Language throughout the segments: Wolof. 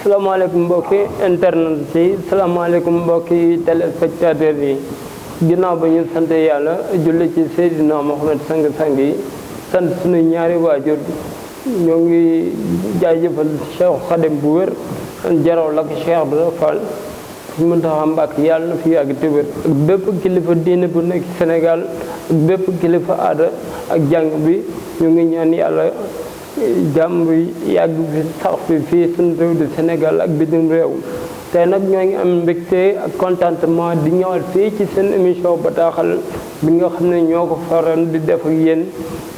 salaamaaleykum mbokki internet yi salaamaaleykum mbokki téléspectateurs yi ginnaaw ba ñu sant yàlla julli ci Seydina Mohamed sang-sang yi sant suñu ñaari waajur ñoo ngi jaajëfal Cheikh Khadim bu wér jaraw la ko Cheikh Ibra Fall su mën taxa Mbàkke yàlla na fi yàgg te wér ak bépp kilifa diine bu nekk Sénégal ak bépp kilifa aada ak jàng bi ñu ngi ñaan yàlla jàmm yàgg fi sax fi fii suñu réew di Sénégal ak bitim réew tey nag ñoo ngi am mbégte ak contentement di ñëwal fii ci seen émission bataaxal bi nga xam ne ñoo ko faral di def ak yéen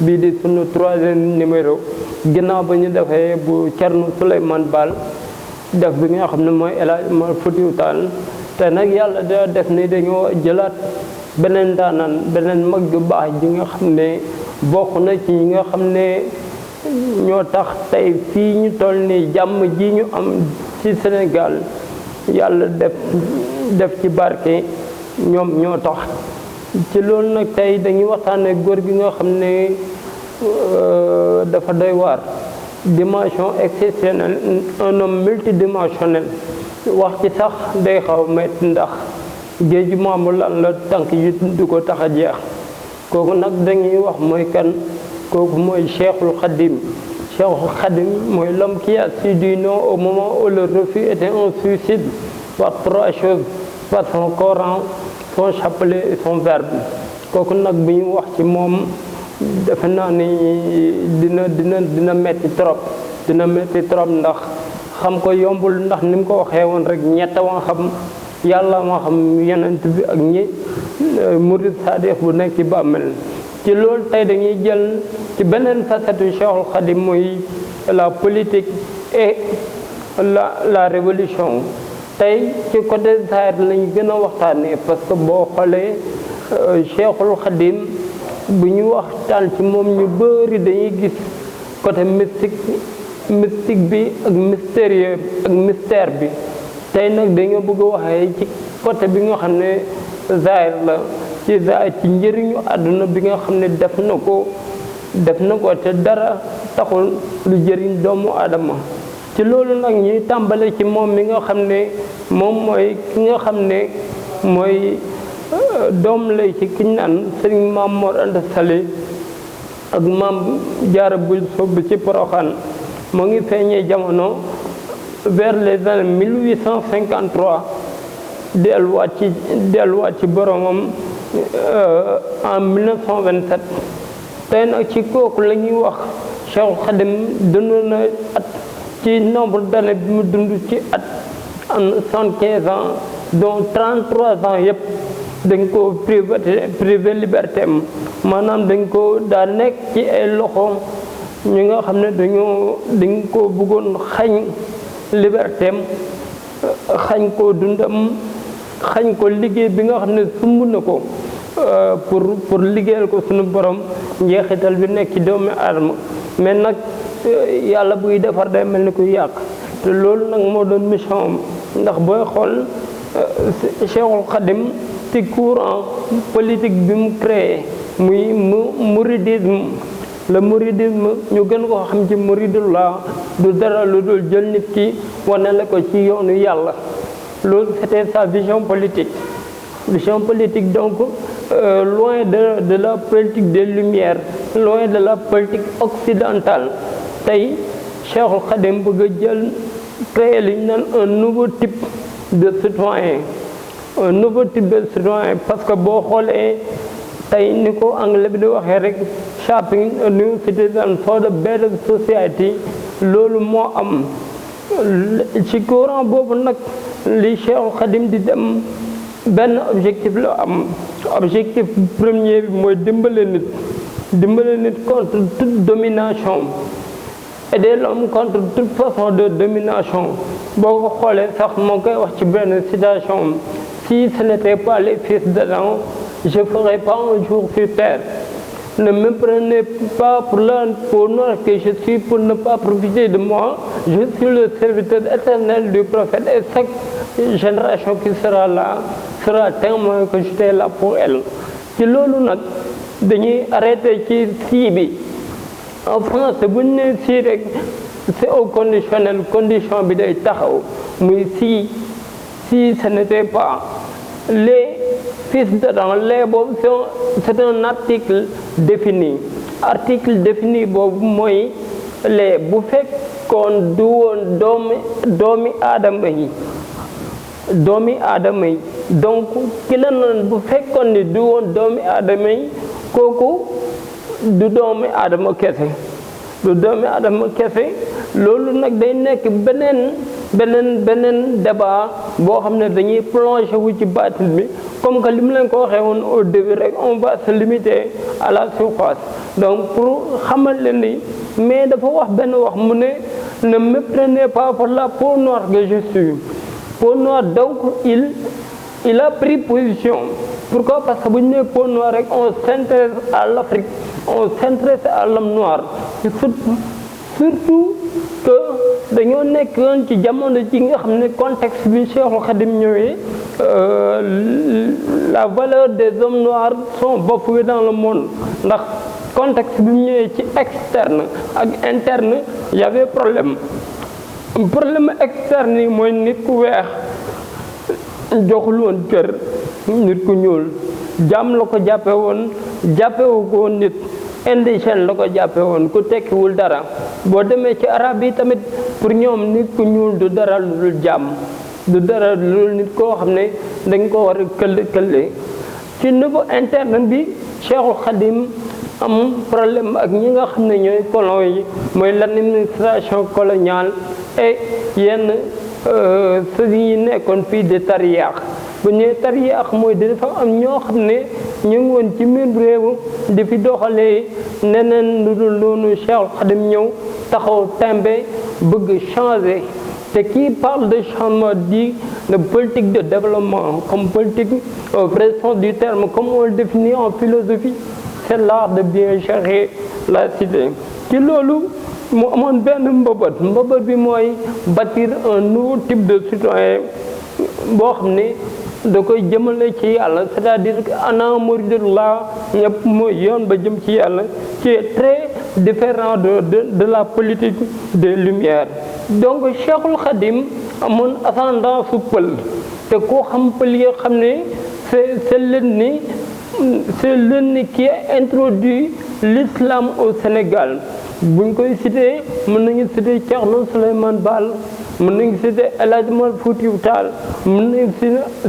bii di sunu 3e numéro ginnaaw ba ñu defee bu Thierno Souleymane Baal def bi nga xam ne mooy El Hadj Omar Foutiyou Tall te nag yàlla da def ni dañoo jëlaat beneen daanaan beneen mag ju baax ji nga xam ne bokk na ci ñi nga xam ne ñoo tax tey fii ñu toll nii jàmm ji ñu am ci Sénégal yàlla def ci barke ñoom ñoo tax ci loolu nag tey dañuy waxtaanee góor gi nga xam ne dafa doy waar dimension exceptionnelle un homme multidimensionnel wax ci sax day xaw metti ndax géeju maamu lan la tànk yi du ko tax a jeex kooku nag dañuy wax mooy kan kooku mooy Cheikhul Khadim Cheikhul Khadim mooy l'homme qui a su du non au moment où le refus était un suicide par 3 choses par son Coran son chapelet et son verbe kooku nag bi ñu wax ci moom defe naa ni dina metti trop ndax xam ko yombul ndax ni mu ko waxee woon rek ñett wa xam yàlla moo xam yonent bi ak ñi murid saadix bu nekk ci bàmmel ci loolu tey dañuy jël ci beneen facette Cheikhul Khadim mooy la politique et la révolution tey ci côté zahir lañu gën a waxtaanee parce que boo xoolee Cheikhul Khadim bu ñu waxtaan ci moom ñu bëri dañuy gis côté mystique bi ak mystérieux ak mystère bi tey nag dañoo bëgg a waxee ci côté bi nga xam ne zahir la ci njëriñu àdduna bi nga xam ne def na ko te dara taxul lu jëriñ doomu aadama ci loolu nag ñuy tàmbale ci moom mi nga xam ne moom mooy ki nga xam ne mooy doom lay ci kiñ naan Sëriñ Maam Mor Anta Sali ak Maam Jaara Buso bi ci Poroxaan moo ngi feeñee jamono vers les années 1853 delluwaat ci boromam en 1927 tey nag ci kooku la ñuy wax Cheikhul Khadim dund na at ci nombre d'années bi mu dund ci at am 75 ans dont 33 ans yëpp dañ ko privé liberté am maanaam dañ ko daa nekk ci ay loxo ñi nga xam ne dañ ko bëggoon xañ liberté am xañ ko dundam xañ ko liggéey bi nga xam ne sumb na ko pour liggéeyal ko suñu borom njeexital bi nekk ci doomu aadama mais nag yàlla buy defar day mel ni kuy yàq te loolu nag moo doon mission am ndax booy xool Cheikhul Khadim ci courant politique bi mu créé muy mouridisme le mouridisme ñu gën ko xam ci mouridullah du dara lu dul jël nit ki wane la ko ci yoonu yàlla loolu c'était sa vision politique donc loin de la politique des lumières loin de la politique occidentale tey Cheikhul Khadim bëgg a jël créer li ñu naan un nouveau type de citoyen parce que boo xoolee tey ni ko anglais bi di waxee rek shaping a new citizen for the better society loolu moo am ci courant boobu nag li Cheikhul Khadim di dem benn objectif la am objectif premier bi mooy dimbale nit contre toute domination aider l'homme contre toute façon de domination boo ko xoolee sax moo koy wax ci benn citation si ce n'était pas les fils d'Adam je ferais pas un jour sur terre ne me prenez pas pour l'homme que je suis pour ne pas profiter de moi je suis le serviteur éternel du prophète et chaque génération qui sera là sera témoin que j'étais là pour elle ci loolu nag dañuy arrêté ci sii bi en français bu ñu nee sii rek c'est au conditionnel condition bi day taxaw muy si ce n'était pas les fils d'Adam les boobu c'est un article défini boobu mooy les bu fekkoon du woon doomi aadama yi donc ki la noonu bu fekkoon ni du woon doomi aadama yi kooku du doomi aadama kese loolu nag day nekk beneen débat boo xam ne dañuy plongé wu ci baatin bi comme que li mu leen ko waxee woon au début rek on va se limiter à la surface donc pour xamal leen ni mais dafa wax benn wax mu ne me prenez pas pour la peau noire que je suis peau noire donc il a pris position. Pourquoi? Parce que bu ñu nee peau noire rek on s'intéresse à l'Afrique, on s'intéresse à l'homme noir. Surtout que dañoo nekkoon ci jamono ji nga xam ne contexte bi Cheikhul Khadim ñëwee la valeur des hommes noirs sont bafouées dans le monde ndax contexte bi mu ñëwee ci externe ak interne y avait problème externe yi mooy nit ku weex joxul woon kër nit ku ñuul jaam la ko jàppewu ko woon nit indigène la ko jàppe woon ku tekkiwul dara boo demee ci arab yi tamit pour ñoom nit ku ñuul du dara lu dul jaam du dara lu dul nit koo xam ne dañ ko war a këlle ci niveau interne bi Cheikhul Khadim am problème ak ñi nga xam ne ñooy colon yi mooy l'administration coloniale et yenn sëriñ yi nekkoon fii de tariyaax bu ñëwee tariyaax mooy dafa am ñoo xam ne ñu ngi woon ci biir réew di fi doxalee neneen lu dul noonu Cheikhul Khadim ñëw taxaw tembe bëgg changer te qui parle de changement dit de politique de développement comme politique au vrai sens du terme comme on le définit en philosophie c'est l'art de bien gérer la cité ci loolu mu amoon benn mbëbët bi mooy bâtir un nouveau type de citoyen boo xam ne da koy jëmale ci yàlla c'est-à-dire que ana muridullah ñëpp mooy yoon ba jëm ci yàlla qui est très différent de la politique des Lumières. Donc Cheikhul Khadim amoon ascendance su pël te koo xam pël yi xam ne c'est l'ethnie qui a introduit l'islam au Sénégal. buñ koy cité mën nañu cité Thierno Souleymane Baal mën nañu cité El Hadj Omar Foutiyou Tall mën nañu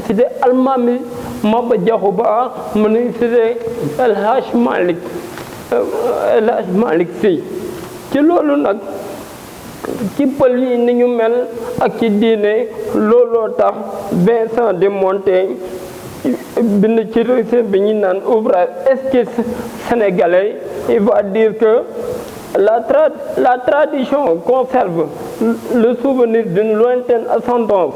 cité Almami Maba Diakhou Ba mën nañu cité El Hadj Malick Sy ci loolu nag ci pël yi ni ñu mel ak ci diine looloo tax Vincent de Montaigne bind ci reçu bi ñu naan ouvrage esquisse sénégalais il va dire que la tradition conserve le souvenir d'une lointaine ascendance.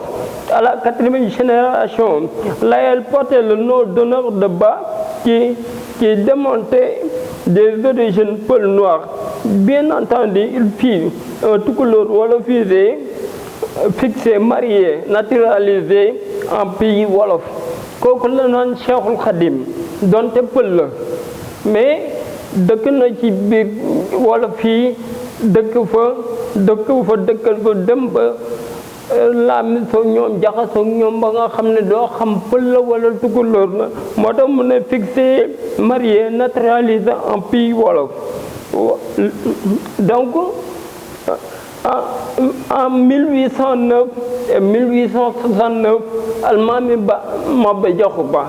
À la 4e génération, là elle portait le nom d'honneur de Ba qui démontait des origines peuls noirs. Bien entendu, il fit un toucouleur wolofisé, fixé, marié, naturalisé en pays wolof. Kooku la naan Cheikhul Khadim donte pël la mais dëkk na ci biir wala fii dëkkal fa dem ba laami soog ñoom jaxasoog ñoom ba nga xam ne doo xam pël la wala tukulóor la moo tax mu ne fixé marié naturalisé en pays wolof donc en 1809 et 1869 Almaami Maba Diakhou Ba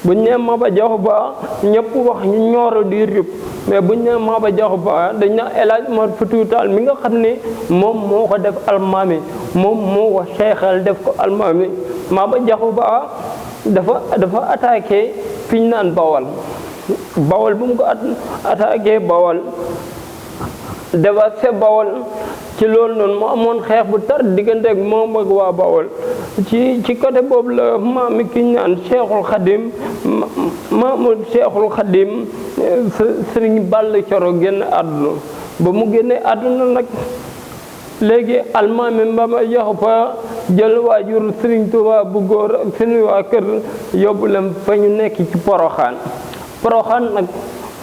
bu ñu nee Maba Diakhou Ba ñëpp wax ñu ñooro di rib mais bu ñu nee Maba Diakhou Ba dañ na El Hadj Omar Foutiyou Tall mi nga xam ne moom moo ko def Almaami moom moo ko seexal def ko Almaami Maba Diakhou Ba dafa attaqué fi ñu naan Bawol bu mu ko attaqué Bawol dévasté Bawol ci loolu noonu mu amoon xeex bu tar diggante ak moom ak waa Bawol ci côté boobu la maam ki ñu naan Cheikhul Khadim maamu Cheikhul Khadim Sëriñ Balla Coro génn àdduna ba mu génnee àdduna nag léegi Almaami Maba Diakhou Ba jël waajur Sëriñ Tuubaa bu góor ak seen waa kër yóbbu leen fa ñu nekk ci Poroxaan nag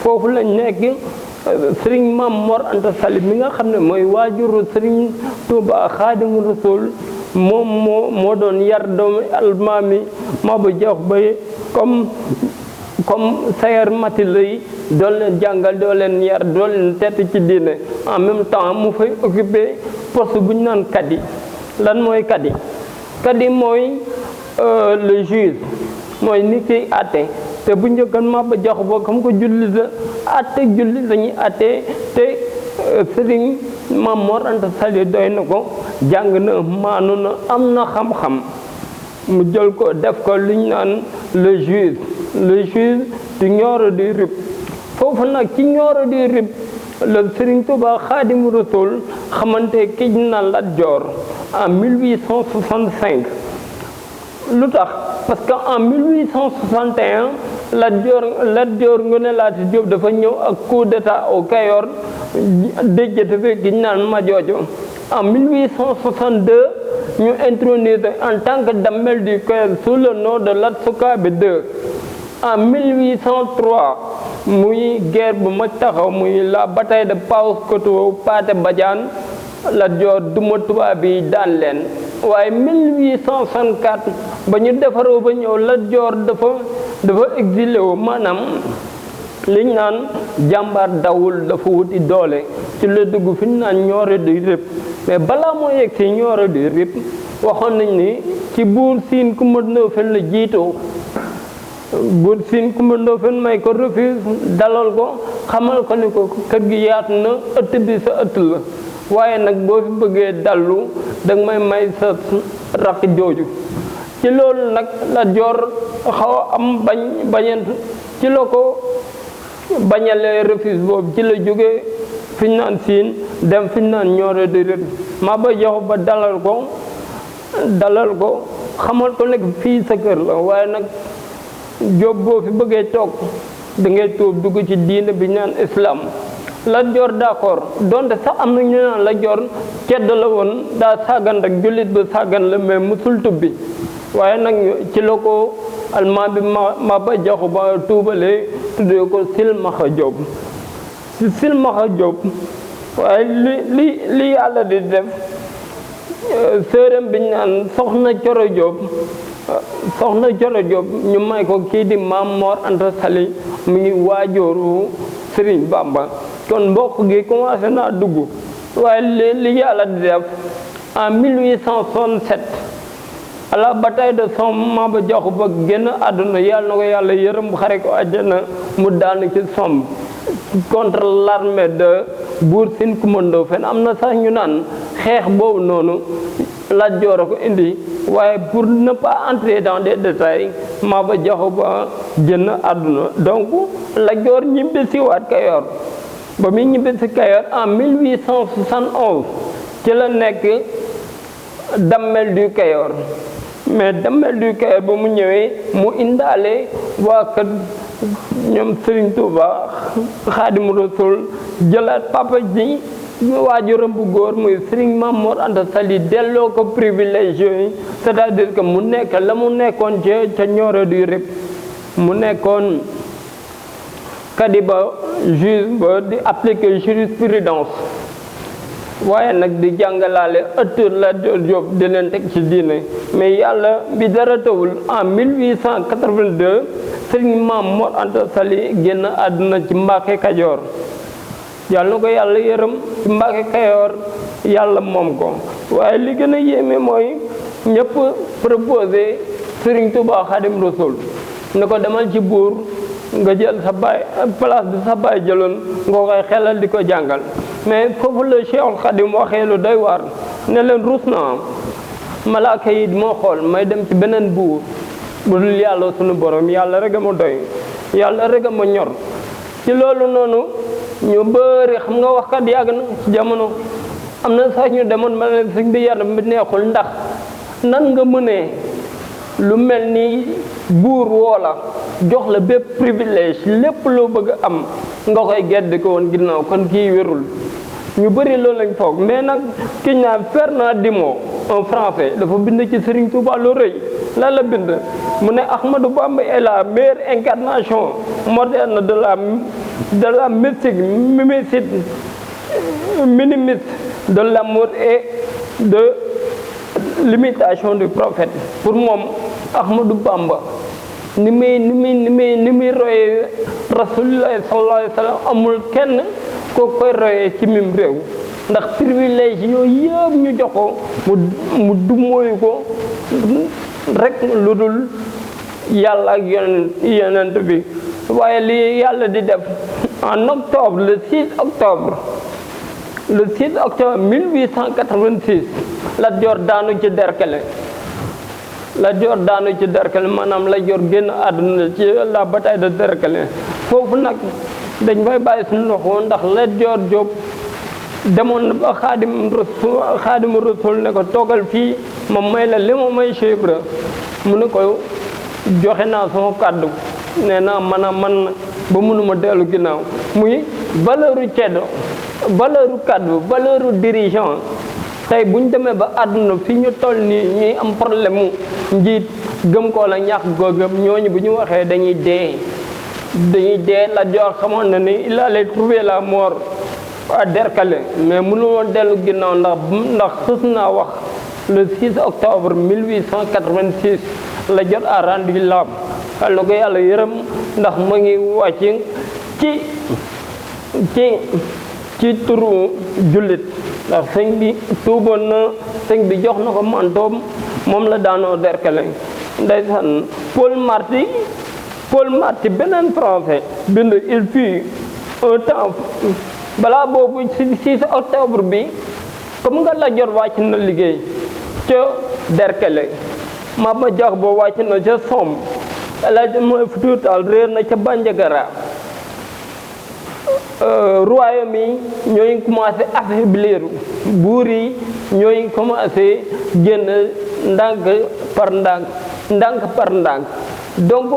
foofu lañ nekk Sëriñ Maam Mor Anta Sali mi nga xam ne mooy waajuru Sëriñ Tuuba Xaadimu Rasuul moom moo doon yar doomu almaami Maba Jaxu Ba comme sayar mati lay doon leen jàngal doo leen yar doo leen tett ci diine en même temps mu fay occupé poste bu ñu naan kadi. Lan mooy kadi mooy le juge mooy nit kiy àtte te bu njëkkan Maba Jaxu Ba comme ko jullit la àtte jullit lañuy àtte te Sëriñ Maam Mor Anta Sali doy na ko jàng na maanu na am na xam-xam mu jël ko def ko lu ñu naan le juge du Nioro du Rip foofu nag ci Nioro du Rip la Sëriñ Tuuba Xaadimu Rasuul xamante ki ñu naan Lat Joor en 1865 lu tax parce que en 1861 Lat Joor Ngoone Laati Jóob dafa ñëw ak coup d'état au Kayoor déjjate fi gi ñu naan Majoojo en 1862 ñu intronisé en tant que Damel du Kayoor sous le nom de Lat Sukaabe II en 1803 muy guerre bu mag taxaw muy la bataille de Paoskoto Pathé Badiane Lat Joor duma tubaab bi daan leen waaye 1864 ba ñu defaroo ba ñëw Lat Joor dafa exilé wu maanaam liñ naan jàmbaar dawul dafa wuti doole ci la dugg fi ñu naan Nioro du Rip mais balaa moo yegg si Nioro du Rip waxoon nañ ni ci buur Siin Kumba Ndoofeen la jiitoo buur Siin Kumba Ndoofeen may ko refuse dalal ko xamal ko ni ko kër gi yaatu na ëtt bi sa ëtt la waaye nag boo fi bëggee dallu danga may sa rakk jooju ci loolu nag Lat Joor xaw a am bañent ci la ko bañalee refuse boobu ci la jógee fi ñu naan Siin dem fi ñu naan Nioro du Rip Maba Jaxu Ba dalal ko xamal ko nekk fii sa kër la waaye nag Jóob boo fi bëggee toog da ngay tuub dugg ci diine bi ñu naan islam Lat Joor d'accord donte sax am na ñu naan Lat Joor cedd la woon daa sàggan rek jullit ba sàggan la mais musul tubbi waaye nag ci la ko almaam bi Maba Jaxu Ba tuubalee tuddee ko Silmaxa Jóob si Silmaxa Jóob waaye li yàlla di def sërëm bi ñu naan Soxna Coro Jóob ñu may ko kii di Maam Mor Anta Sali mu ngi waajooru Sëriñ Bamba kon mbokk gi commencé naa dugg waaye li yàlla di def en 1867 à la bataille de Somme Maba Jaxu Ba génn àdduna yàlla na ko yàlla yërëm xare ko àjjana mu daanu ci Somme contre l'armée de buur Siin Kumba Ndoofeen am na sax ñu naan xeex boobu noonu Lat Joor a ko indi waaye pour ne pas entrer dans des détails Maba Jaxu Ba génn àdduna donc Lat Joor ñibbi si waat Kayoor ba muy ñibbi si Kayoor en 1871 ci la nekk Damel du Kayoor mais Damel du Kayoor ba mu ñëwee mu indaale waa kër ñoom Sëriñ Tuuba Xaadimu Rasuul jëlaat papa ji waajuram bu góor muy Sëriñ Maam Mor Anta Sali delloo ko privilège yi c'est-à-dire que mu nekk la mu nekkoon ca Nioro du Rip mu nekkoon kadi ba juge ba di appliquer jurisprudence waaye nag di jàngalaale ëtt Lat Joor Jóob di leen teg ci diine mais yàlla bi dara tawul en 1882 Sëriñ Maam Mor Anta Sali génn àdduna ci Mbàkke Kajoor yàlla na ko yàlla yërëm ci Mbàkke Kajoor yàlla moom ko waaye li gën a yéeme mooy ñëpp proposé Sëriñ Tuuba Xaadim Rasuul ne ko demal ci buur nga jël sa baay place bi sa baay jëloon nga koy xelal di ko jàngal mais foofu la Cheikhul Xadim waxee lu doy waar ne leen ruus naa malaaka yi moo xool may dem ci beneen buur bu dul yàlla sunu borom yàlla rek a ma doy yàlla rek a ma ñor ci loolu noonu ñu bëri xam nga waxkat yàgg na ci jamono am na sax ñu demoon ma leen sëñ bi yaram bi neexul ndax nan nga mënee lu mel ni buur woola jox la bépp privilège lépp loo bëgg am nga koy gedd ko woon ginnaaw kon kii wérul ñu bëri loolu lañ foog mais nag ki ñu naan Fernandino un français dafa bind ci Serigne Touba lu rëy lan la bind mu ne Ahmadou Bamba est la meilleure incarnation moderne de la de la mystique minimiste de l'amour et de l'imitation du prophète. Pour moom Ahmadou Bamba ni muy royee Rasulullah sallallahu alayhi wa sallam amul kenn koo koy royee ci mim réew ndax privilège yooyu yëpp ñu jox ko mu dumóoyu ko rek lu dul yàlla ak yonent bi. waaye li yàlla di def en octobre le 6 octobre 1886 Lat Joor daanu ci Derklé maanaam Lat Joor génn àdduna ci la bataille de Derklé foofu nag dañ fay bàyyi suñu loxo ndax Lat Joor Jóob demoon na ba Xaadimu Rasuul ne ko toogal fii ma may la li ma may Cheikh Ibra mu ne ko joxe naa sama kàddu nee naa man ba mënuma dellu ginnaaw muy valeuru ceddo valeuru kàddu valeuru dirigeant tey bu ñu demee ba àdduna fi ñu toll nii ñuy am problème mu njiit gëm ko la ñàkk goo gëm ñooñu bu ñu waxee dañuy dee Lat Joor xamoon na ni il allait trouver la mort à Derklé mais mënu woon dellu ginnaaw ndax xës naa wax le 6 octobre 1886 Lat Joor a rendu l'âme xel na ko yàlla yërëm ndax mu ngi wàcc ci turu jullit ndax sëñ bi tuuboon na sëñ bi jox na ko mantoom moom la daanoo Derklé ndeysaan Paul Marty beneen français bind il fut un temps balaa boobu ci 6 octobre bi comme nga Lat Joor wàcc na liggéey ca Derklé Maba Jaxu Ba wàcc na ca Somme El Hadji Omar Foutiyou Tall réer na ca Bandiagara royaume yi ñooy commencé affaiblir buur yi ñooy commencé génn ndànk par ndànk donc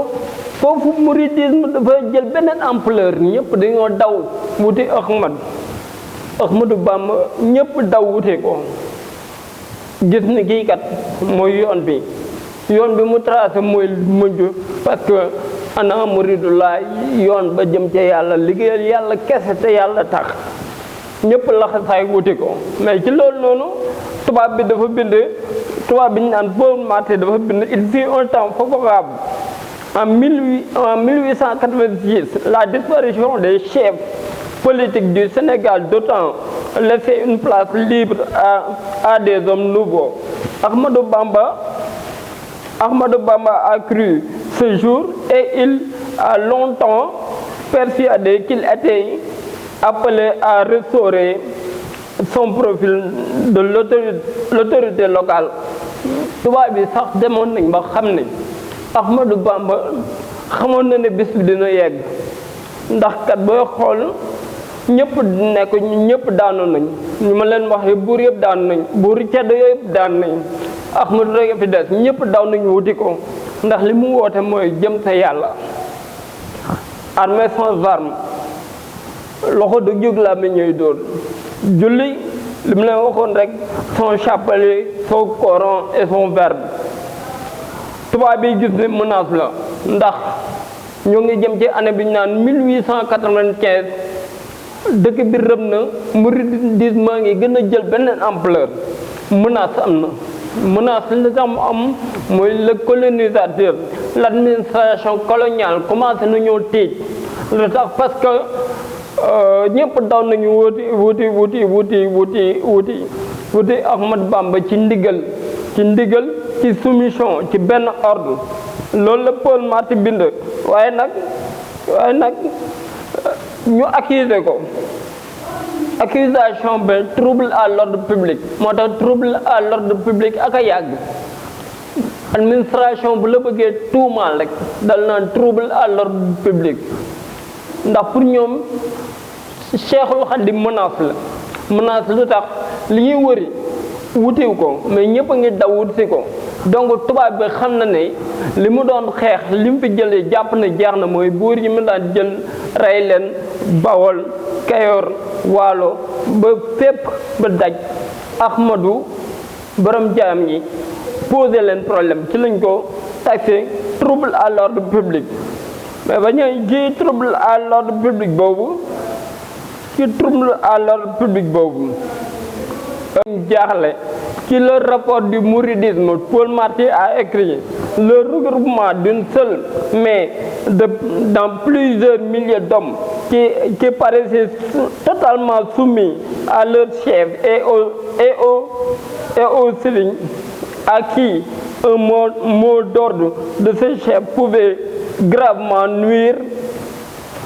foofu mouridisme dafa jël beneen ampleur ñëpp dañoo daw wuti Ahmadou Bamba ñëpp daw wuti ko gis ni kii kat mooy yoon bi mu tracé mooy mujj parce que ana muridullah yoon ba jëm ca yàlla liggéeyal yàlla kese te yàlla tax ñëpp laxasaay wuti ko mais ci loolu noonu tubaab bi ñu naan Paul Marty dafa bind il fut un temps favorable en 1886 la disparition des chefs politiques du Sénégal d'autant laissé une place libre à des hommes nouveaux. Ahmadou Bamba a cru ce jour et il a longtemps persuadé qu'il était appelé à restaurer son profil de l'autorité locale. tubaab bi sax demoon nañ ba xam ne Ahmadou Bamba xamoon na ne bis bi dina yegg ndax kat booy xool ñëpp daanu nañ ñu ma leen waxee buur yëpp daanu nañ buur ceddo yëpp daanu nañ Ahmadou rek fi des ñëpp daw nañu wuti ko ndax li mu woote mooy jëm sa yàlla armée sans arme loxo du jóg la mi ñuy dóor julli li mu leen waxoon rek son chapelet son Coran et son verbe tubaab bi gis ne menace la ndax ñoo ngi jëm ci année bi ñu naan 1895 dëkk bi rëb na mouridisme ngi gën a jël beneen ampleur menace am na menace li tax mu am mooy le colonisateur l'administration coloniale commencé nañoo tiit lu tax parce que ñëpp daw nañu wuti Ahmadou Bamba ci ndigal ci soumission ci benn ordre loolu la Paul Marty bind waaye nag ñu accuser ko accusation ba trouble à l'ordre public moo tax trouble à l'ordre public ak a yàgg administration bu la bëggee tuumaal rek dal naan trouble à l'ordre public ndax pour ñoom Cheikhul Khadim menace lu tax li ñuy wëri wutiw ko mais ñëpp a ngi daw wuti ko donc tubaab bi xam na ne li mu doon xeex li mu fi jëlee jàpp na jeex na mooy buur yi mu daan jël rey leen Bawol Kayoor Waalo ba fépp ba daj Ahmadou borom jaam ñi posé leen problème ci lañ ko taxé trouble à l'ordre public mais ba ñëw ci trouble à l'ordre public boobu jaaxle ci le rapport du mouridisme. Paul Marty a écrit le regroupement d'une seule mais dans plusieurs milliers d'hommes qui paraissaient totalement soumis à leur chef et au sëriñ à qui un mot d'ordre de ce chef pouvait gravement nuire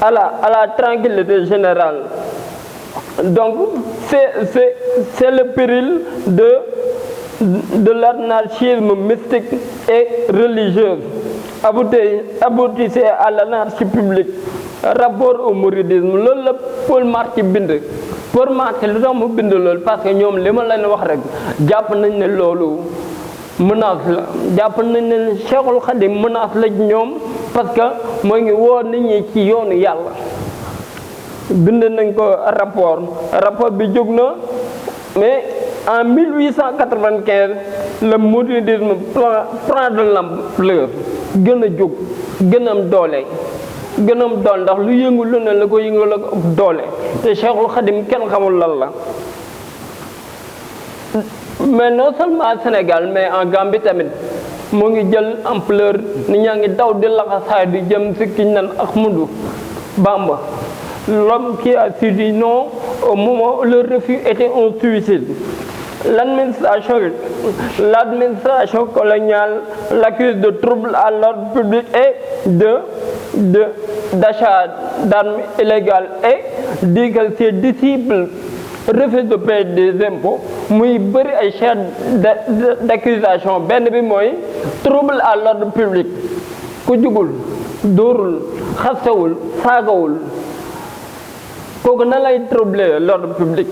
à la tranquillité générale. Donc c'est le péril de l'anarchisme mystique et religieux aboutissait à l'anarchie publique. Rapport au mouridisme loolu la Paul Marty bind. Paul Marty lu tax mu bind loolu parce que ñoom li ma leen wax rek jàpp nañ ne loolu menace la jàpp nañ ne Cheikhul Khadim menace la ñoom parce que moo ngi woo nit ñi ci yoonu yàlla. bind nañ ko rapport bi jóg na mais en 1895 le mouridisme prend de l'ampleur gën a jóg gën a am doole ndax lu yëngu lu ne la ko yëngu la ko doole te Cheikhul Khadim kenn xamul lan la. mais non seulement Sénégal mais en Gambie tamit moo ngi jël ampleur nit ñaa ngi daw di laxasaay di jëm si kiñ nan Ahmadou Bamba, l'homme qui a dit non au moment où le refus était un suicide. L'administration coloniale l'accuse de trouble à l'ordre public et d'achat d'armes illégales et dit que ses disciples refusent de payer des impôts. muy bëri ay chef d'accusation benn bi mooy trouble à l'ordre public ku jugul dóorul xastewul saagawul kooku na lay troubler l'ordre public.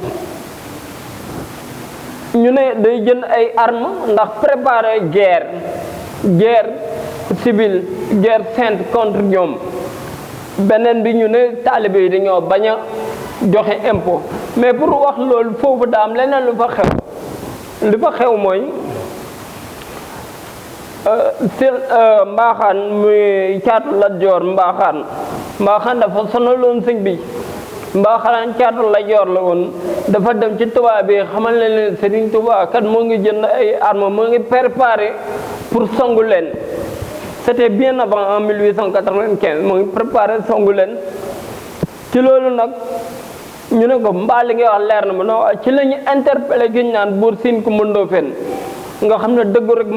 ñu ne day jënd ay armes ndax préparer guerre civile guerre sainte contre ñoom. beneen bi ñu ne taalibe yi dañoo bañ a joxe impôt mais pour wax loolu foofu daam leneen lu fa xew mooy mbaaxaan muy caatu Lat Joor mbaaxaan dafa sonaloon sëñ bi. mbaaxaan caatu Lat Joor la woon dafa dem ci tubaab bi xamal leen Sëriñ Tuubaa kat moo ngi jënd ay armes moo ngi préparé pour songu leen. C'était bien avant en 1895 moo ngi préparé songu leen ci loolu nag ñu ne ko mbaa li ngay wax leer na ma non ci la ñu interpellé gi ñu naan Buur Siin Kumba Ndoofeen nga xam ne dëgg rek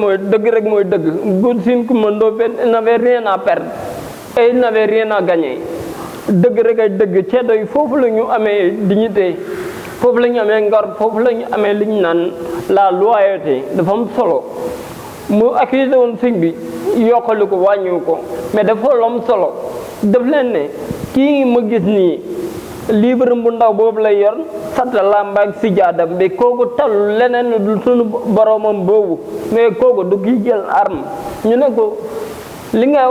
mooy dëgg Buur Siin Kumba Ndoofeen il n'avait rien à perdre et il n'avait rien à gagner dëgg rek ay dëgg ceddo yi foofu la ñu amee dignité foofu la ñu amee ngor foofu la ñu amee li ñu naan la loyauté dafa am solo mu accusé woon sëñ bi yokkali ko wàññiwu ko mais dafa am solo daf leen ne kii ma gis nii livre bu ndaw boobu lay yor sata lamba ak sijaadam bi kooku talul leneen du sunu boromam boobu mais kooku du kii jël arme ñu ne ko li ngay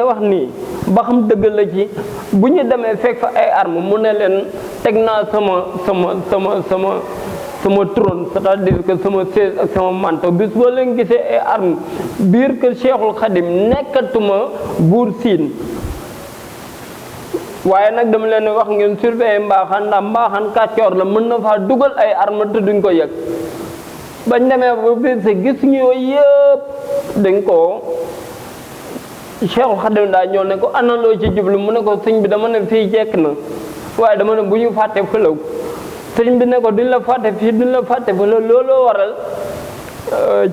wax nii ba xam dëgg la ci bu ñu demee fekk fa ay arme mu ne leen teg naa sama trône c'est-à-dire que sama chaise ak sama manteau bis boo leen gisee ay arme biir que Cheikhul Khadim nekkatuma Buur Siin waaye nag dama leen wax ngeen surveiller mbaaxaan ndax mbaaxaan kàccoor la mën na faa dugal ay arme te duñ ko yëg bañ demee ba biir sa gis ñu yooyu yëpp dañ ko Cheikhul Khadim daa ñëw ne ko ana loo ci jublu mu ne ko sëñ bi dama ne fii jekk na waaye dama ne bu ñu fàtte fëlaw sëñ bi ne ko duñ la fàtte fii duñ la fàtte fëlaw looloo waral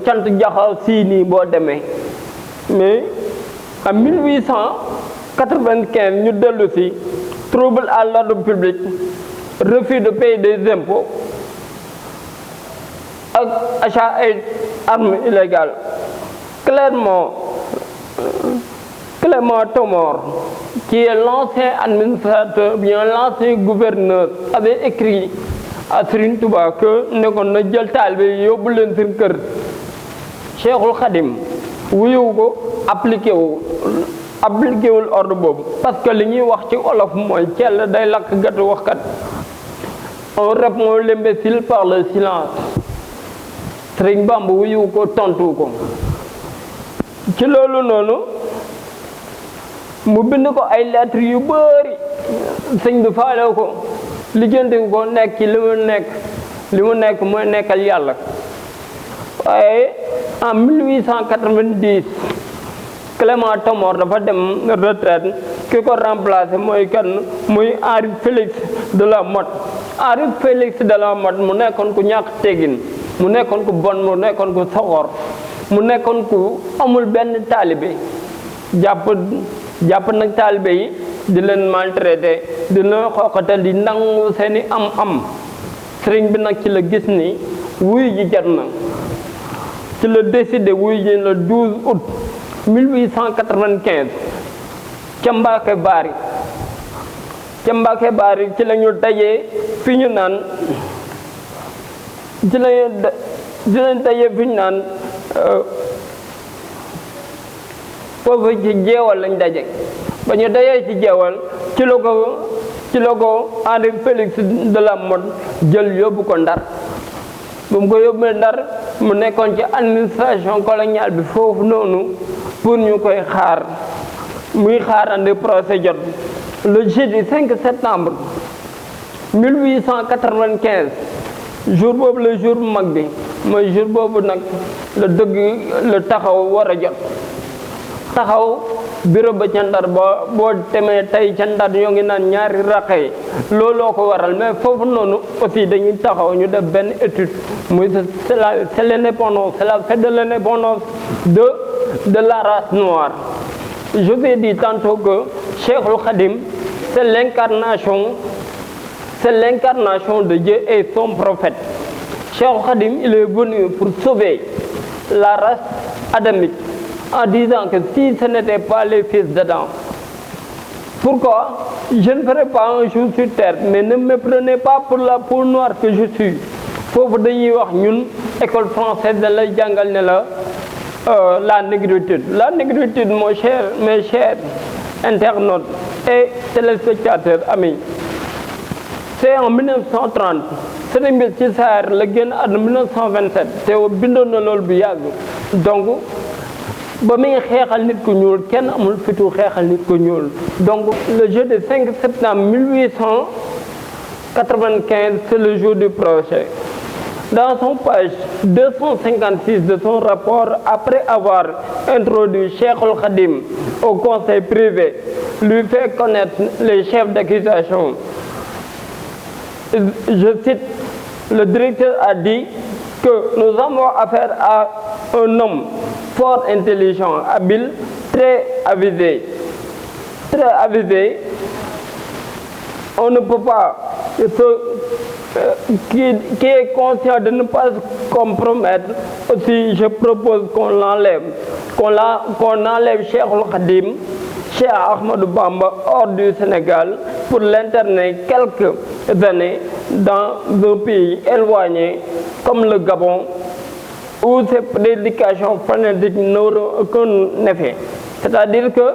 cant jaxaw sii nii boo demee mais en 1895 ñu dellu si trouble à l'ordre public refus de payer des impôts ak achat ay armes illégales Clément Tomor, qui est l'ancien administrateur, bien l'ancien gouverneur, avait écrit à Serigne Touba que ne ko na jël taalibe yi yóbbu leen seen kër. Cheikhul Khadim wuyu ko appliqué wul ordre boobu parce que li ñuy wax ci olof mooy cell day lakk gàtt waxkat. On répond l'imbécile par le silence. Serigne Bamba wuyu ko tontu ko ci loolu noonu mu bind ko ay lettres yu bëri sëñ bi faale ko lijjanti ko nekk ci li mu nekk mooy nekkal yàlla. waaye en 1890 Clément Thomas dafa dem retraite ki ko remplacé mooy kan muy Henri Félix de La Motte. Henri Félix de La Motte mu nekkoon ku ñàkk teggin mu nekkoon ku bon mu nekkoon ku soxor mu nekkoon ku amul benn taalibe jàpp nag taalibe yi di leen maltraité di leen xooxatal di nangu seeni am sëriñ bi nag ci la gis ni wuy ji jot na ci la décidé wuy ji le 12 août 1895 ca Mbacke Bari ci la ñu dajee fi ñu naan ci lañu dajee fi ñu naan foofu ci jeewal lañ daje ba ñu dajee ci jeewal ci la ko Henri Félix de La Motte jël yóbbu ko Ndar bu mu ko yóbbee Ndar mu nekkoon ci administration coloniale bi foofu noonu pour ñu koy xaar muy xaarandi procès jot le jeudi 5 septembre 1895 jour boobu la jour bu mag bi mooy jour boobu nag la taxaw war a jot taxaw bureau ba ca Ndar boo demee tey ca Ndar ñoo ngi naan ñaari raqe looloo ko waral mais foofu noonu aussi dañuy taxaw ñu def benn étude muy c'est l'indépendance, c'est la fête de l'indépendance de la race noire. Je vous ai dit tantôt que Cheikhoul Khadim c'est l'incarnation de Dieu et son prophète. Cheikhoul Khadim il est venu pour sauver la race adamique en disant que si ce n'était pas les fils d'Adam, pourquoi je ne ferai pas un jour sur terre, mais ne me prenez pas pour la peau noire que je suis. Foofu dañuy wax ñun école française da lay jàngal ne la négritude mes chers internautes et téléspectateurs amis. C'est en 1930 sëriñ bi ci saar la génn àdduna 1927 te bindoon na loolu bu yàgg donc ba muy xeexal nit ku ñuul kenn amul fitu xeexal nit ku ñuul. Donc le jeudi 5 septembre 1895 c'est le jour du procès. Dans son page 256 de son rapport, après avoir introduit Cheikhoul Khadim au conseil privé, lui fait connaître les chefs d'accusation. Je cite, le directeur a dit que nous avons affaire à un homme fort intelligent, habile, très avisé. On ne peut pas qui est conscient de ne pas se compromettre. Aussi, je propose qu'on enlève Cheikhoul Khadim, Cheikh Ahmadou Bamba hors du Sénégal pour l'interner quelques années dans un pays éloigné comme le Gabon, où ses prédications fanatiques n'auront aucun effet. C'est-à-dire que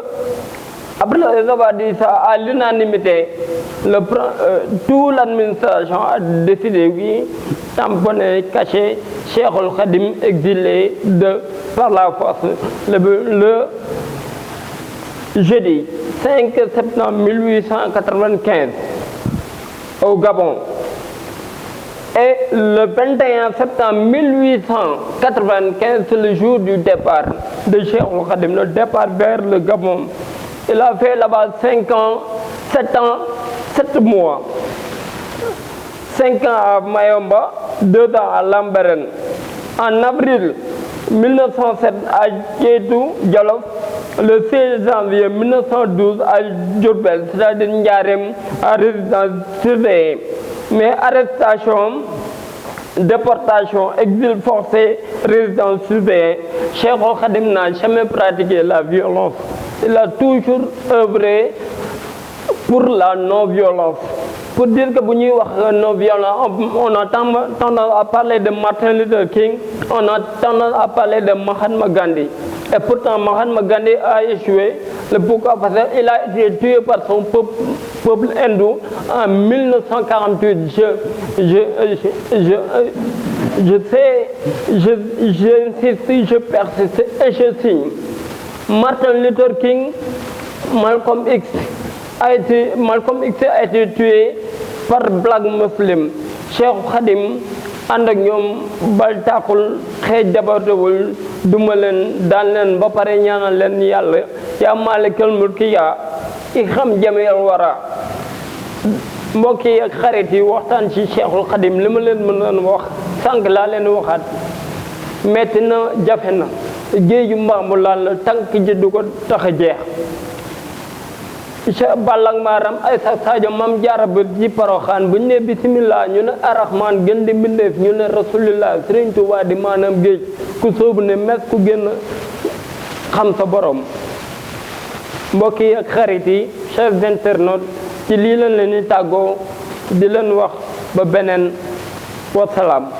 après avoir dit ça à l'unanimité, toute l'administration a décidé, oui, tamponner, cacher Cheikhoul Khadim exilé par la force le jeudi 5 septembre 1895 au Gabon. Et le 21 septembre 1895, c'est le jour du départ de Cheikhoul Khadim, le départ vers le Gabon. Il a fait là-bas 7 mois. 5 ans à Mayomba, 2 ans à Lambaréné. En avril 1907 à Kétou, Djolof, le 16 janvier 1912 à Diourbel, c'est-à-dire Ndiarème, à résidence surveillée. Mais arrestation, déportation, exil forcé, résidence surveillée, Cheikhoul Khadim n'a jamais pratiqué la violence. Il a toujours œuvré pour la non-violence. Pour dire que bu ñuy wax non-violence, on a tendance à parler de Martin Luther King, on a tendance à parler de Mahatma Gandhi. Et pourtant, Mahatma Gandhi a échoué. Pourquoi? Parce qu'il a été tué par son peuple hindou en 1948. J'insiste, je persiste et je signe. Martin Luther King Malcolm X a été tué par Black Muslim. Cheikh Khadim ànd ak ñoom bal tàqul xeej dabatewul duma leen daan leen ba pare ñaanal leen yàlla yaa maalikal mulki yaa ikram jameel wara. mbokk yi ak xarit yi waxtaan ci Cheikhul Khadim li ma leen mën wax sànq laa leen waxaat metti na jafe na géeju mbaamu laal la tànk ji du ko tax a jeex. ballang maaram ay sa Sadio mam jaara ba ci Poroxaan bu ñu ne bisimilah ñu ne arrahman gën di mbindeef ñu ne rasulillah Sëriñ Tuubaa di maanaam géej ku soobu ne mes ku génn xam sa borom. mbokk yi ak xarit yi chers internautes ci lii lañ leen di tàggoo di leen wax ba beneen wasalaam.